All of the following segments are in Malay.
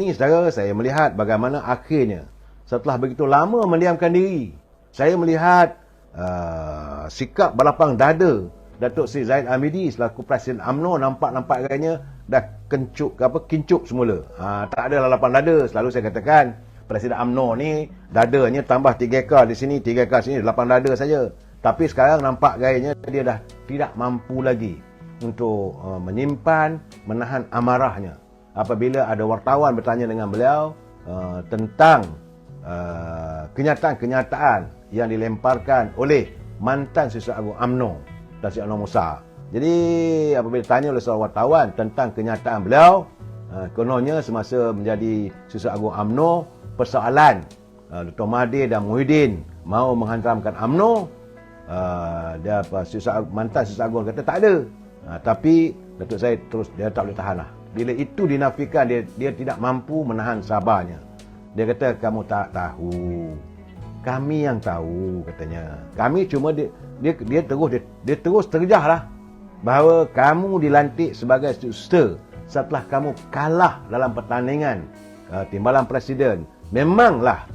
ini, saudara, saya melihat bagaimana akhirnya setelah begitu lama mendiamkan diri, saya melihat sikap berlapang dada Datuk Seri Zahid Hamidi selaku Presiden UMNO nampak agaknya dah kincup semula. Tak ada lapang dada. Selalu saya katakan Presiden UMNO ni dadanya tambah 3 ekar di sini, 3 ekar sini, lapang dada saja. Tapi sekarang nampak gayanya dia dah tidak mampu lagi untuk menyimpan, menahan amarahnya. Apabila ada wartawan bertanya dengan beliau tentang kenyataan-kenyataan yang dilemparkan oleh mantan Siswa Agung UMNO, Datuk Anwar Musa. Jadi apabila ditanya oleh seorang wartawan tentang kenyataan beliau, kononnya semasa menjadi Siswa Agung UMNO, persoalan Dr. Mahathir dan Muhyiddin mau menghantamkan UMNO, mantan Siswa Agung kata tak ada. Tapi Datuk Zahid terus, dia tak boleh tahan lah. Bila itu dinafikan, dia tidak mampu menahan sabarnya. Dia kata, kamu tak tahu, kami yang tahu, katanya. Kami cuma dia terus terjahlah bahawa kamu dilantik sebagai Setiausaha setelah kamu kalah dalam pertandingan timbalan presiden. Memanglah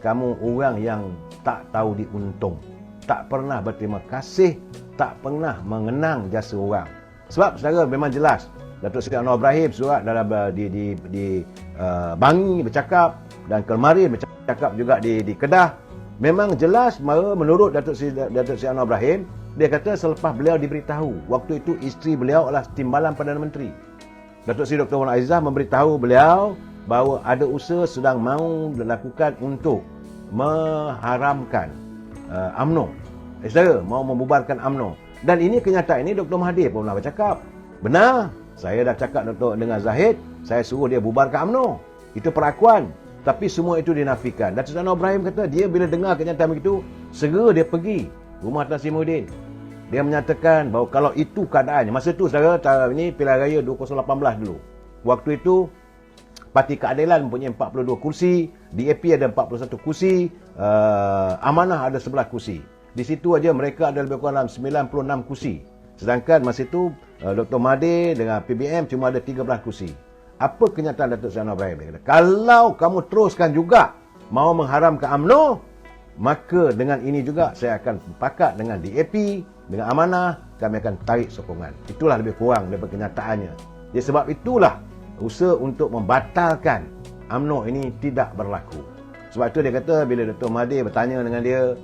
kamu orang yang tak tahu diuntung, tak pernah berterima kasih, tak pernah mengenang jasa orang. Sebab saudara, memang jelas Datuk Seri Anwar Ibrahim surat dalam di Bangi bercakap, dan kemarin bercakap juga di Kedah. Memang jelas menurut Datuk Seri Anwar Ibrahim, dia kata selepas beliau diberitahu, waktu itu isteri beliau adalah timbalan Perdana Menteri, Datuk Seri Dr. Wan Aizah memberitahu beliau bahawa ada usaha sedang mahu dilakukan untuk mengharamkan UMNO. Saudara, mahu membubarkan UMNO. Dan ini kenyataan ini Dr. Mahathir pun pernah bercakap. Benar, saya dah cakap dengan Zahid, saya suruh dia bubarkan UMNO. Itu perakuan. Tapi semua itu dinafikan. Datuk Seri Anwar Ibrahim kata dia bila dengar kenyataan begitu, segera dia pergi rumah Tan Sri Muhyiddin. Dia menyatakan bahawa kalau itu keadaannya, masa itu saudara, ini pilihan raya 2018 dulu. Waktu itu Parti Keadilan mempunyai 42 kursi, DAP ada 41 kursi, Amanah ada 11 kursi. Di situ aja mereka ada lebih kurang dalam 96 kursi. Sedangkan masa itu Dr. Mahathir dengan PBM cuma ada 13 kursi. Apa kenyataan Datuk Seri Anwar Ibrahim? Dia kata, kalau kamu teruskan juga mahu mengharamkan UMNO, maka dengan ini juga saya akan sepakat dengan DAP, dengan Amanah, kami akan tarik sokongan. Itulah lebih kurang daripada kenyataannya. Jadi sebab itulah usaha untuk membatalkan UMNO ini tidak berlaku. Sebab itu dia kata bila Dr. Mahathir bertanya dengan dia,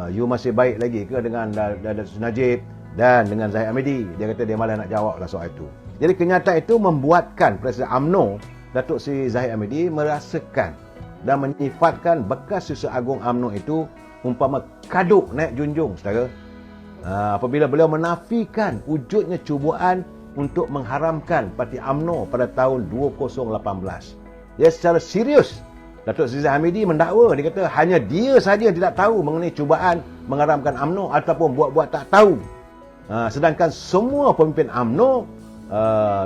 you masih baik lagi ke dengan Datuk Najib dan dengan Zahid Hamidi, dia kata dia malah nak jawablah soal itu. Jadi kenyataan itu membuatkan Presiden UMNO, Datuk Seri Zahid Hamidi, merasakan dan menyifatkan bekas Siswa Agung UMNO itu umpama kaduk naik junjung, saudara. Apabila beliau menafikan wujudnya cubaan untuk mengharamkan Parti UMNO pada tahun 2018. Dia secara serius, Datuk Seri Zahid Hamidi mendakwa, dia kata hanya dia sahaja yang tidak tahu mengenai cubaan mengharamkan UMNO ataupun buat-buat tak tahu. Sedangkan semua pemimpin UMNO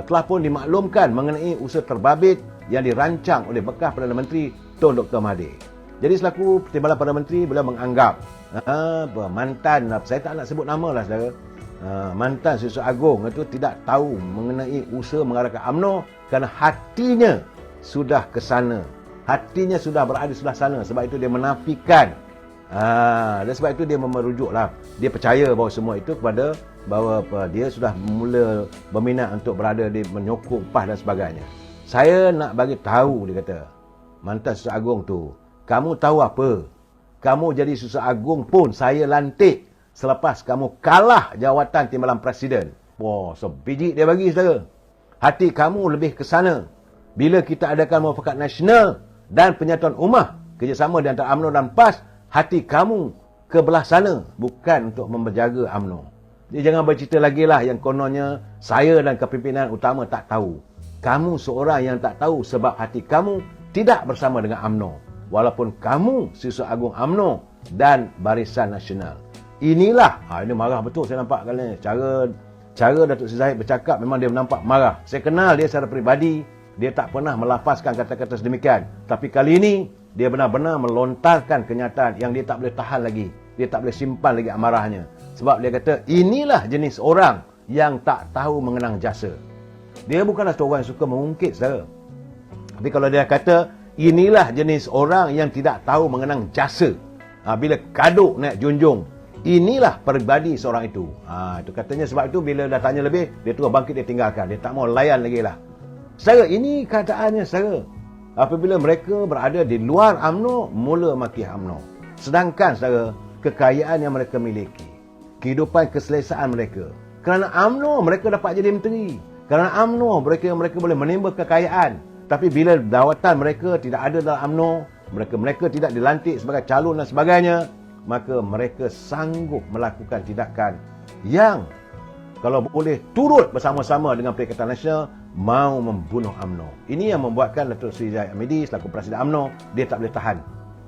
telah pun dimaklumkan mengenai usaha terbabit yang dirancang oleh bekas Perdana Menteri Tun Dr. Mahathir. Jadi selaku Timbalan Perdana Menteri, beliau menganggap mantan, saya tak nak sebut nama lah saudara, mantan Siswa Agung itu tidak tahu mengenai usaha mengarahkan UMNO kerana hatinya sudah ke sana. Hatinya sudah berada di sebelah sana. Sebab itu dia menafikan. Dan sebab itu dia merujuklah. Dia percaya bahawa semua itu kepada bahawa dia sudah mula berminat untuk berada di menyokong PAS dan sebagainya. Saya nak bagi tahu, dia kata, mantan Siswa Agung tu, kamu tahu apa? Kamu jadi Siswa Agung pun saya lantik selepas kamu kalah jawatan timbalan presiden. Wah, sebiji dia bagi, saudara. Hati kamu lebih ke sana. Bila kita adakan muafakat nasional dan penyatuan ummah, kerjasama di antara UMNO dan PAS, hati kamu ke belah sana, bukan untuk menjaga UMNO. Jadi jangan bercerita lagi lah yang kononnya saya dan kepimpinan utama tak tahu. Kamu seorang yang tak tahu sebab hati kamu tidak bersama dengan UMNO. Walaupun kamu Siswa Agung UMNO dan Barisan Nasional. Inilah, ini marah betul saya nampak kali ni. Cara Datuk Seri Zahid bercakap memang dia nampak marah. Saya kenal dia secara peribadi, dia tak pernah melafazkan kata-kata sedemikian. Tapi kali ini, dia benar-benar melontarkan kenyataan yang dia tak boleh tahan lagi. Dia tak boleh simpan lagi amarahnya. Sebab dia kata, inilah jenis orang yang tak tahu mengenang jasa. Dia bukanlah seorang yang suka mengungkit, saudara. Tapi kalau dia kata, inilah jenis orang yang tidak tahu mengenang jasa. Bila kaduk naik junjung, inilah peribadi seorang itu. Itu katanya, sebab itu bila dah tanya lebih, dia terus bangkit, dia tinggalkan. Dia tak mau layan lagi lah. Saudara, ini keadaannya saudara. Apabila mereka berada di luar UMNO, mula maki UMNO. Sedangkan saudara, kekayaan yang mereka miliki, kehidupan keselesaan mereka, kerana UMNO mereka dapat jadi menteri. Kerana UMNO mereka boleh menimba kekayaan. Tapi bila jawatan mereka tidak ada dalam UMNO, mereka tidak dilantik sebagai calon dan sebagainya, maka mereka sanggup melakukan tindakan yang kalau boleh turut bersama-sama dengan Perikatan Nasional mau membunuh UMNO. Ini yang membuatkan Datuk Seri Zahid Hamidi selaku Presiden UMNO, dia tak boleh tahan.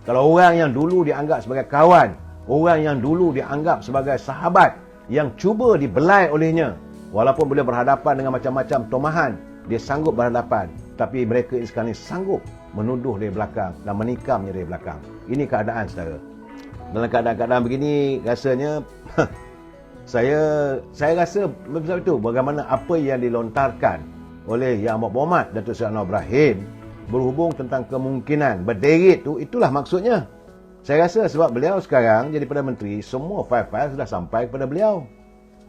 Kalau orang yang dulu dianggap sebagai kawan, orang yang dulu dianggap sebagai sahabat, yang cuba dibelai olehnya, walaupun boleh berhadapan dengan macam-macam tomahan, dia sanggup berhadapan. Tapi mereka sekarang ini sanggup menuduh dari belakang dan menikamnya dari belakang. Ini keadaan saudara. Dalam keadaan-keadaan begini, rasanya saya rasa sebab itu bagaimana apa yang dilontarkan oleh Yang Amat Berhormat Datuk Seri Anwar Ibrahim berhubung tentang kemungkinan berderit tu, itulah maksudnya. Saya rasa sebab beliau sekarang jadi Perdana Menteri, semua fail-fail sudah sampai kepada beliau.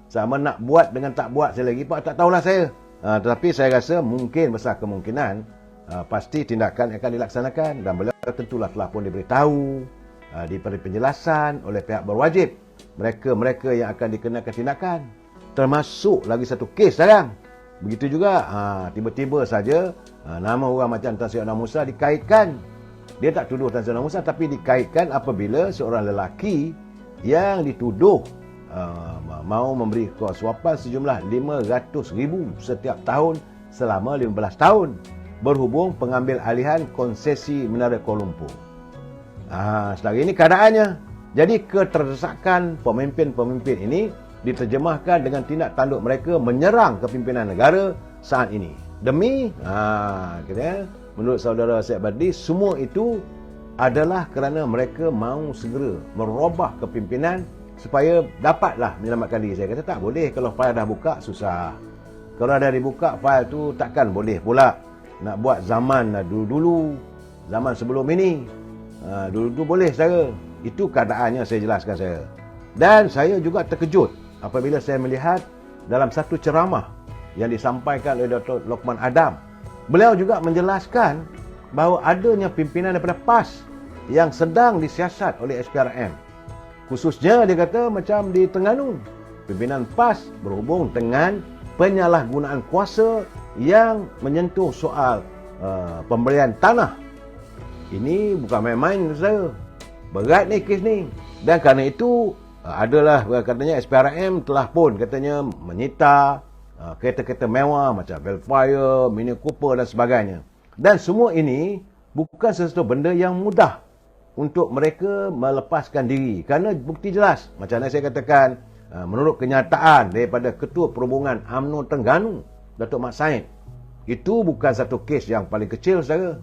Sama nak buat dengan tak buat saya lagi, tak tahulah saya. Tetapi saya rasa mungkin besar kemungkinan pasti tindakan akan dilaksanakan, dan beliau tentulah telah pun diberitahu, diberi penjelasan oleh pihak berwajib mereka yang akan dikenakan tindakan, termasuk lagi satu kes sekarang. Begitu juga tiba-tiba saja nama orang macam Tan Sri Anwar Musa dikaitkan. Dia tak tuduh Tan Sri Anwar Musa, tapi dikaitkan apabila seorang lelaki yang dituduh mau memberi suapan sejumlah 500,000 setiap tahun selama 15 tahun berhubung pengambil alihan konsesi Menara Kuala Lumpur. Sekarang ini keadaannya. Jadi keterdesakan pemimpin-pemimpin ini diterjemahkan dengan tindak tanduk mereka menyerang kepimpinan negara saat ini. Demi menurut saudara Syed Badli, semua itu adalah kerana mereka mahu segera merubah kepimpinan supaya dapatlah menyelamatkan diri. Saya kata tak boleh. Kalau fail dah buka, susah. Kalau dah dibuka fail tu, takkan boleh pula nak buat zaman dulu-dulu, zaman sebelum ini. Dulu-dulu boleh saudara. Itu keadaannya saya jelaskan saya. Dan saya juga terkejut apabila saya melihat dalam satu ceramah yang disampaikan oleh Dr. Lokman Adam, beliau juga menjelaskan bahawa adanya pimpinan daripada PAS yang sedang disiasat oleh SPRM. Khususnya dia kata macam di Terengganu, pimpinan PAS berhubung dengan penyalahgunaan kuasa yang menyentuh soal pemberian tanah. Ini bukan main-main saya. Berat ni kes ni. Dan kerana itu adalah katanya SPRM telah pun katanya menyita kereta-kereta mewah macam Velfire, Mini Cooper dan sebagainya. Dan semua ini bukan sesuatu benda yang mudah untuk mereka melepaskan diri, kerana bukti jelas macam mana saya katakan, menurut kenyataan daripada Ketua Perhubungan UMNO Terengganu, Datuk Mat Said, itu bukan satu kes yang paling kecil saudara.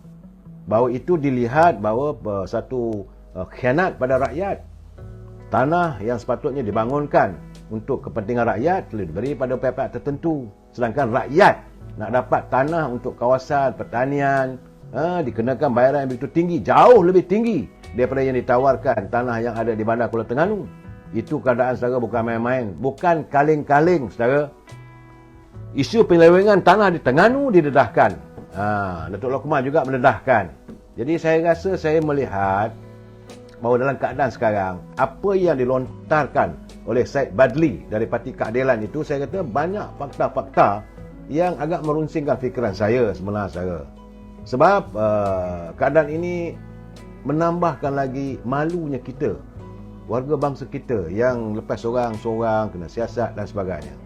Bahawa itu dilihat bahawa satu khianat pada rakyat. Tanah yang sepatutnya dibangunkan untuk kepentingan rakyat telah diberi pada pihak-pihak tertentu, sedangkan rakyat nak dapat tanah untuk kawasan pertanian dikenakan bayaran yang begitu tinggi, jauh lebih tinggi daripada yang ditawarkan tanah yang ada di Bandar Kuala Terengganu. Itu keadaan saudara, bukan main-main, bukan kaleng-kaleng saudara. Isu penyelewengan tanah di Terengganu didedahkan. Datuk Lokman juga mendedahkan. Jadi saya rasa saya melihat bahawa dalam keadaan sekarang, apa yang dilontarkan oleh Syed Badli dari Parti Keadilan itu, saya kata banyak fakta-fakta yang agak merunsingkan fikiran saya sebenarnya saudara. Sebab keadaan ini menambahkan lagi malunya kita, warga bangsa kita yang lepas seorang-seorang kena siasat dan sebagainya.